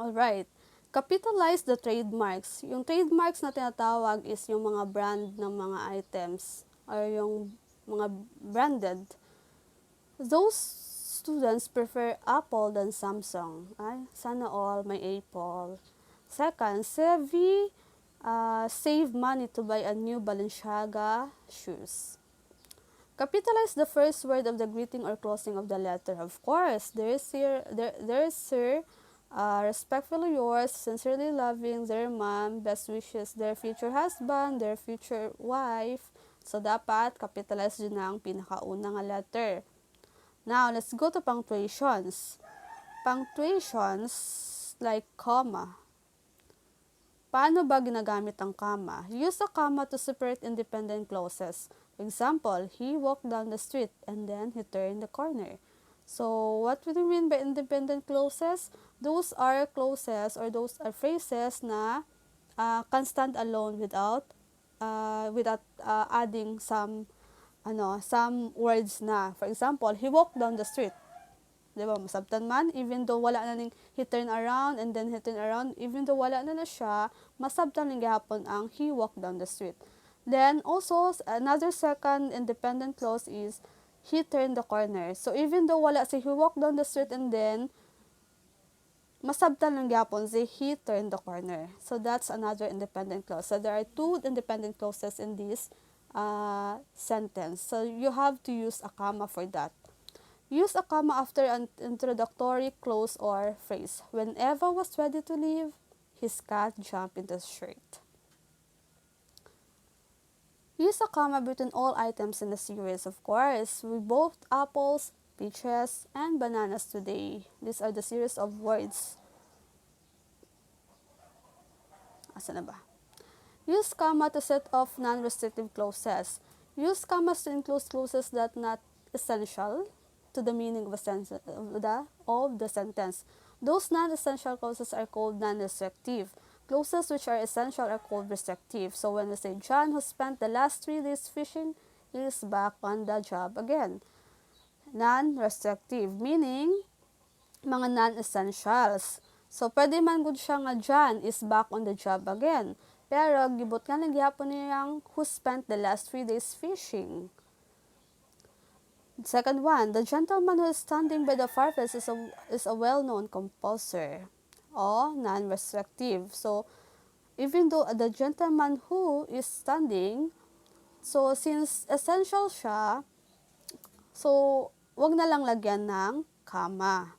Alright. Capitalize the trademarks. Yung trademarks na tinatawag is yung mga brand ng mga items or yung mga branded. Those students prefer Apple than Samsung. Ay, sana all may Apple. Second, save money to buy a new Balenciaga shoes. Capitalize the first word of the greeting or closing of the letter. Of course, there is sir, respectfully yours, sincerely loving, their mom, best wishes, their future husband, their future wife. So, dapat capitalize din ang pinakaunang letter. Now, let's go to punctuations. Punctuations like comma. Paano ba ginagamit ang comma? Use a comma to separate independent clauses. For example, he walked down the street and then he turned the corner. So, what do we mean by independent clauses? Those are clauses or those are phrases na can stand alone without adding some words na. For example, he walked down the street. Diba, masabtan man, even though wala na ning he turn around and then he turn around, even though wala na siya, masabtan ning gihapon ang he walked down the street. Then, also, another second independent clause is, he turned the corner. So, even though wala si he walked down the street and then, masabtan lang gihapon si he turned the corner. So, that's another independent clause. So, there are two independent clauses in this sentence. So, you have to use a comma for that. Use a comma after an introductory clause or phrase. When Eva was ready to leave, his cat jumped into the shirt. Use a comma between all items in the series. Of course, we bought apples, peaches, and bananas today. These are the series of words. Asa na ba? Use comma to set off non-restrictive clauses. Use commas to include clauses that not essential to the meaning of the sentence. Those non-essential clauses are called non-restrictive. Clauses which are essential are called restrictive. So when we say John, who spent the last 3 days fishing, is back on the job again. Non-restrictive, meaning mga non-essentials. So pwede man gud siya nga John is back on the job again. Pero gibot nga nagyapon niyang who spent the last 3 days fishing. Second one, the gentleman who is standing by the fireplace is a well-known composer. O, non-restrictive. So, even though the gentleman who is standing, so since essential siya, so wag na lang lagyan ng comma.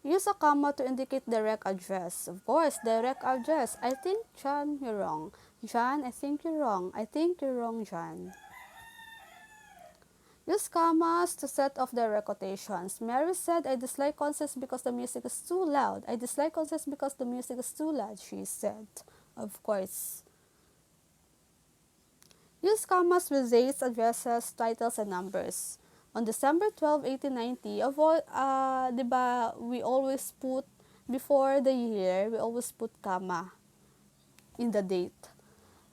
Use a comma to indicate direct address. Of course, direct address. I think, John, you're wrong. John, I think you're wrong. I think you're wrong, John. Use commas to set off direct quotations. Mary said, I dislike concerts because the music is too loud. I dislike concerts because the music is too loud, she said. Of course. Use commas with dates, addresses, titles, and numbers. On December 12, 1890, diba, we always put, before the year, we always put comma in the date.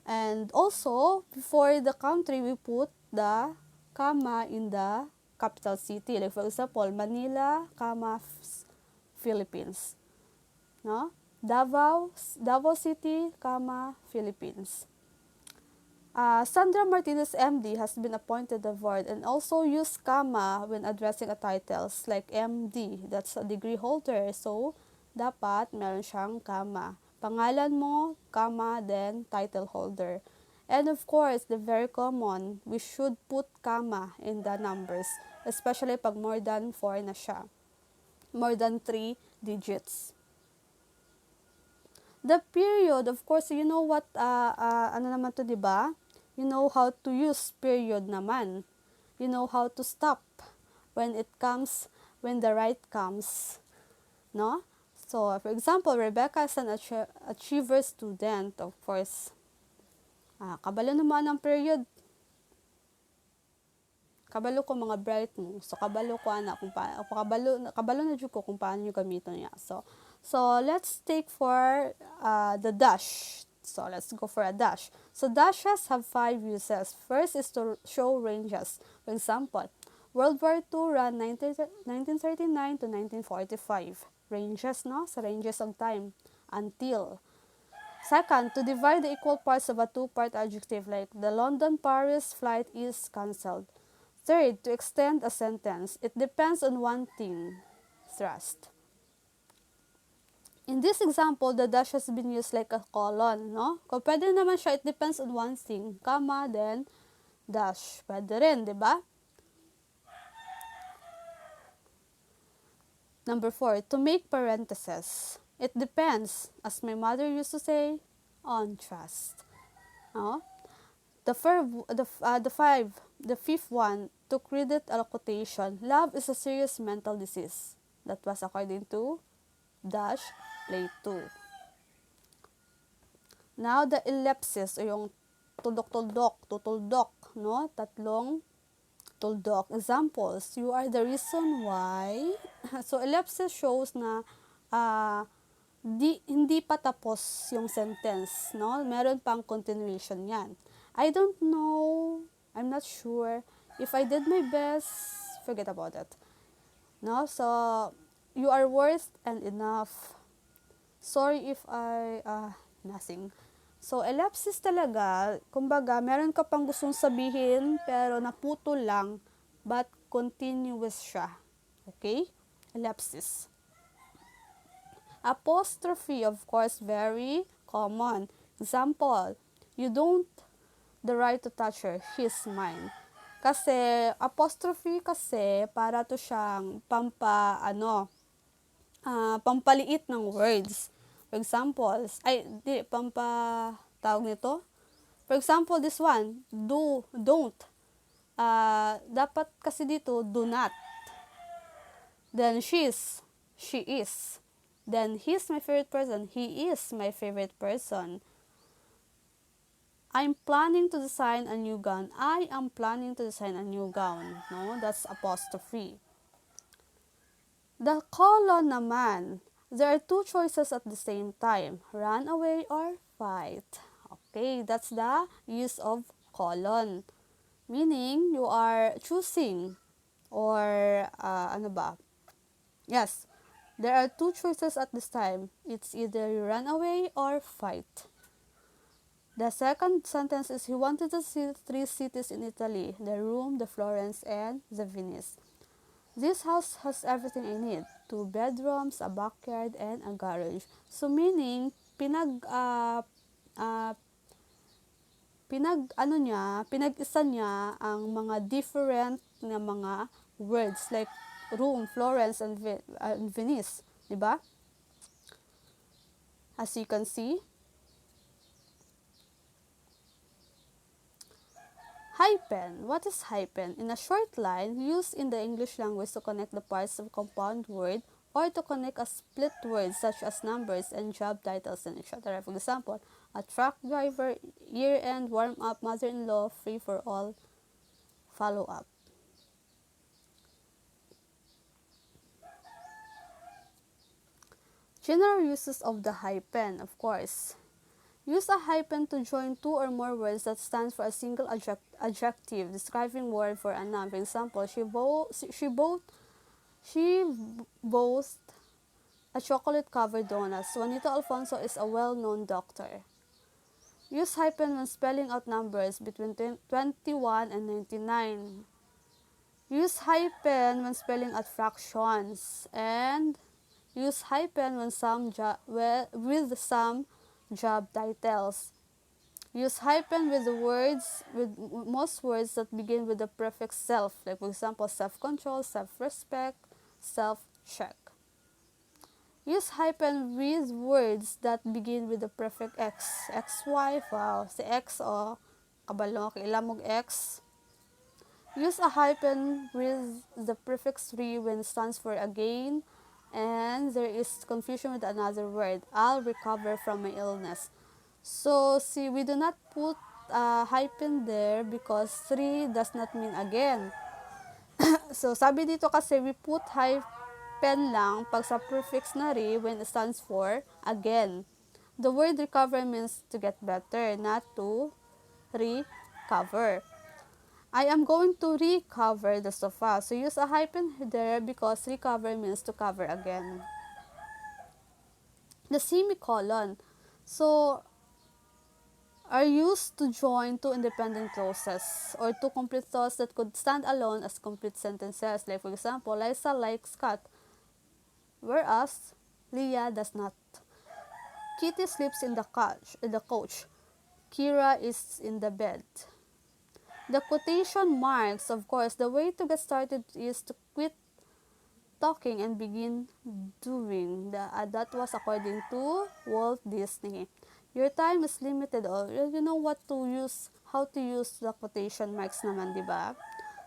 And also, before the country, we put the comma in the capital city. Like for example, Manila, comma, Philippines. No? Davao City, comma, Philippines. Sandra Martinez, MD, has been appointed the board and also use comma when addressing a titles like MD, that's a degree holder. So, dapat meron siyang comma. Pangalan mo, comma, then title holder. And of course, the very common, we should put comma in the numbers, especially pag more than 4 na siya. More than 3 digits. The period, of course, you know what, ano naman to, diba? You know how to use period naman. You know how to stop when the right comes. No? So, for example, Rebecca is an achiever student, of course. Kabalo naman ang period. Kabalo ko mga bright mo. So, kabalo ko kung paano, kabalo na jud ko kung paano yung gamiton niya. So let's take for the dash. So, let's go for a dash. So, dashes have 5 uses. First is to show ranges. For example, World War II ran 1939 to 1945. Ranges, no? Sa ranges of time. Until. Second, to divide the equal parts of a two-part adjective like the London-Paris flight is cancelled. Third, to extend a sentence. It depends on one thing. Thrust. In this example, the dash has been used like a colon, no? Kung pwede naman siya, it depends on one thing, comma, then dash. Pwede rin, di ba? Number 4, to make parentheses. It depends, as my mother used to say, on trust. No? The fifth one, to credit a quotation. Love is a serious mental disease. That was according to dash play 2. Now, the ellipsis, o yung tuldok-tuldok, tutuldok, no? Tatlong tuldok. Examples, you are the reason why. So, ellipsis shows na hindi pa tapos yung sentence, no? Meron pang continuation yan. I don't know, I'm not sure, if I did my best, forget about it. No? So, you are worth and enough. Sorry if I, nothing. So, ellipsis talaga, kumbaga, meron ka pang gustong sabihin, pero naputol lang, but continuous siya. Okay? Ellipsis. Apostrophe, of course, very common. Example, you don't the right to touch her, she's mine. Kasi, apostrophe kasi, para to siyang pampaliit ng words. For example, tawag nito. For example, this one, don't. Dapat kasi dito, do not. Then she is. Then he's my favorite person, he is my favorite person. I'm planning to design a new gown. I am planning to design a new gown. No, that's apostrophe. The colon naman, there are two choices at the same time, run away or fight. Okay, that's the use of colon. Meaning, you are choosing or Yes, there are two choices at this time. It's either you run away or fight. The second sentence is he wanted to see 3 cities in Italy, the Rome, the Florence, and the Venice. This house has everything I need. 2 bedrooms, a backyard, and a garage. So meaning, pinag-isa niya ang mga different na mga words like Rome, Florence, and Venice. Diba? As you can see, hyphen. What is hyphen? In a short line, used in the English language to connect the parts of a compound word or to connect a split word such as numbers and job titles and etc. For example, a truck driver, year-end, warm-up, mother-in-law, free for all, follow-up. General uses of the hyphen, of course. Use a hyphen to join 2 or more words that stands for a single adjective describing word for a noun. For example, she bought a chocolate-covered donuts. Juanito Alfonso is a well-known doctor. Use hyphen when spelling out numbers between 21 and 99. Use hyphen when spelling out fractions. And use hyphen when with some job titles. Use hyphen with most words that begin with the prefix self, like for example, self-control, self-respect, self-check. Use hyphen with words that begin with the prefix x, xy, wow, si x kabalo, kailamog x. Use a hyphen with the prefix re when it stands for again, and there is confusion with another word. I'll recover from my illness. So, see, we do not put a hyphen there because 3 does not mean again. So, sabi dito kasi we put hyphen lang pag sa prefix na re when it stands for again. The word recover means to get better, not to recover. I am going to recover the sofa. So use a hyphen there because recover means to cover again. The semicolon. So are used to join two independent clauses or two complete thoughts that could stand alone as complete sentences. Like for example, Liza likes cat, whereas Leah does not. Kitty sleeps in the couch. Kira is in the bed. The quotation marks, of course, the way to get started is to quit talking and begin doing. That was according to Walt Disney. Your time is limited. Or you know what to use, how to use the quotation marks naman, di ba?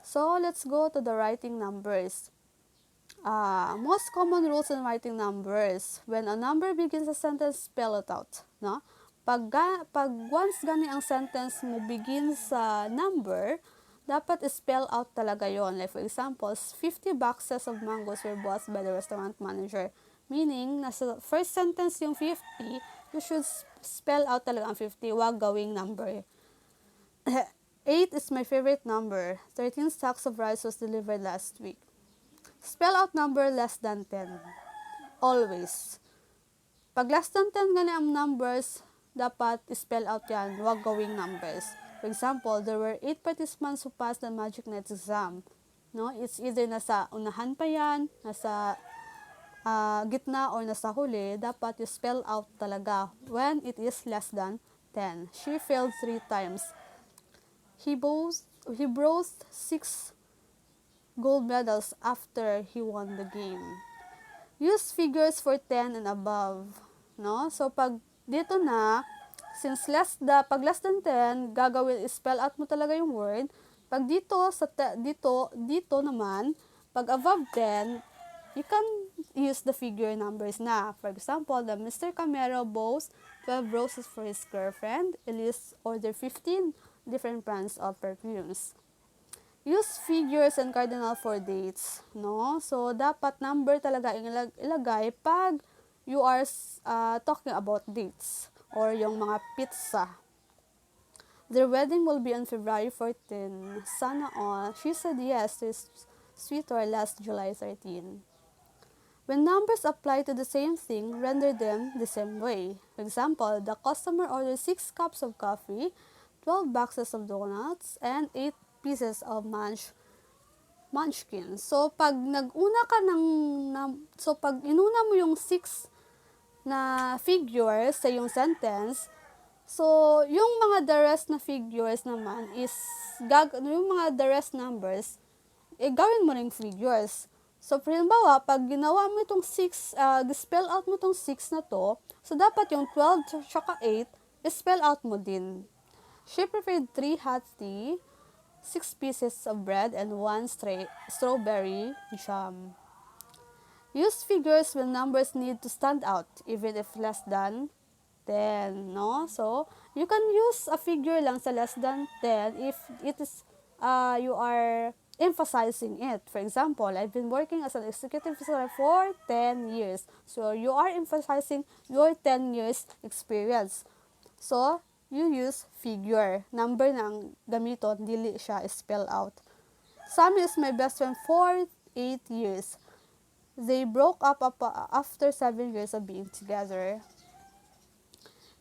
So, let's go to the writing numbers. Most common rules in writing numbers. When a number begins a sentence, spell it out. No? Pag once gani ang sentence mo begins sa number, dapat spell out talaga yon. Like for example, 50 boxes of mangoes were bought by the restaurant manager. Meaning, nasa first sentence yung 50, you should spell out talaga ang 50, wag gawing number. 8 is my favorite number. 13 sacks of rice was delivered last week. Spell out number less than 10. Always. Pag less than 10 gani ang numbers, dapat spell out yan. Huwag gawing numbers. For example, there were 8 participants who passed the Magic Night exam. No? It's either nasa unahan pa yan, nasa gitna, or nasa huli. Dapat you spell out talaga when it is less than 10. She failed 3 times. He brought 6 gold medals after he won the game. Use figures for 10 and above, no? So pag dito na, since pag less than 10, gagawin spell out mo talaga yung word. Pag dito dito naman, pag above 10, you can use the figure numbers na. For example, the Mr. Camero bought 12 roses for his girlfriend. Elise ordered 15 different brands of perfumes. Use figures and cardinal for dates, no? So, dapat number talaga ilagay pag you are talking about dates or yung mga pizza. Their wedding will be on February 14. Sana all. She said yes to his sweetheart last July 13. When numbers apply to the same thing, render them the same way. For example, the customer ordered 6 cups of coffee, 12 boxes of donuts, and 8 pieces of munchkin. So, pag pag inuna mo yung 6 na figures sa yung sentence, so, yung mga the rest na figures naman is, yung mga the rest numbers, gawin mo rin figures. So, for example, pag ginawa mo itong 6, spell out mo itong 6 na to, so dapat yung 12 tsaka 8, spell out mo din. She prepared 3 hot tea, 6 pieces of bread, and 1 strawberry jam. Use figures when numbers need to stand out, even if less than 10, no? So, you can use a figure lang sa less than 10 if it is, you are emphasizing it. For example, I've been working as an executive officer for 10 years. So, you are emphasizing your 10 years experience. So, you use figure. Number ng gamiton, dili siya spell out. Sammy is my best friend for 8 years. They broke up after 7 years of being together.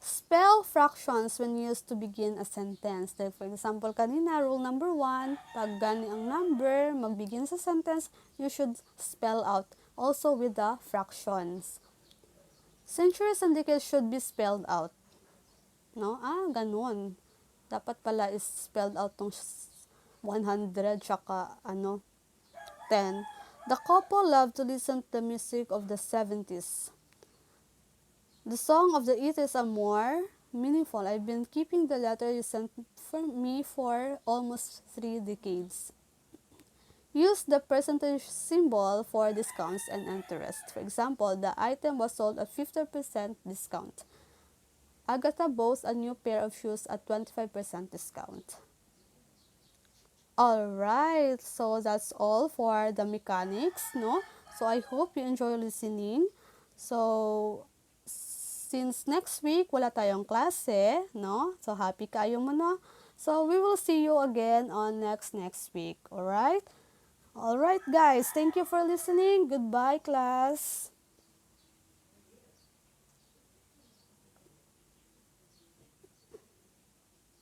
Spell fractions when used to begin a sentence. Like for example, kanina, rule number 1, pag gani ang number, magbegin sa sentence, you should spell out. Also with the fractions. Centuries and decades should be spelled out. No? Ganun. Dapat pala is spelled out tong 100 tsaka 10. The couple loved to listen to the music of the 70s. The song of the Eaters are more meaningful. I've been keeping the letter you sent for me for almost 3 decades. Use the percentage symbol for discounts and interest. For example, the item was sold at 50% discount. Agatha bought a new pair of shoes at 25% discount. Alright, so that's all for the mechanics, no? So I hope you enjoy listening. So, since next week, wala tayong klase, no? So happy kayo mo, no? So we will see you again on next week. All right? All right, guys. Thank you for listening. Goodbye, class.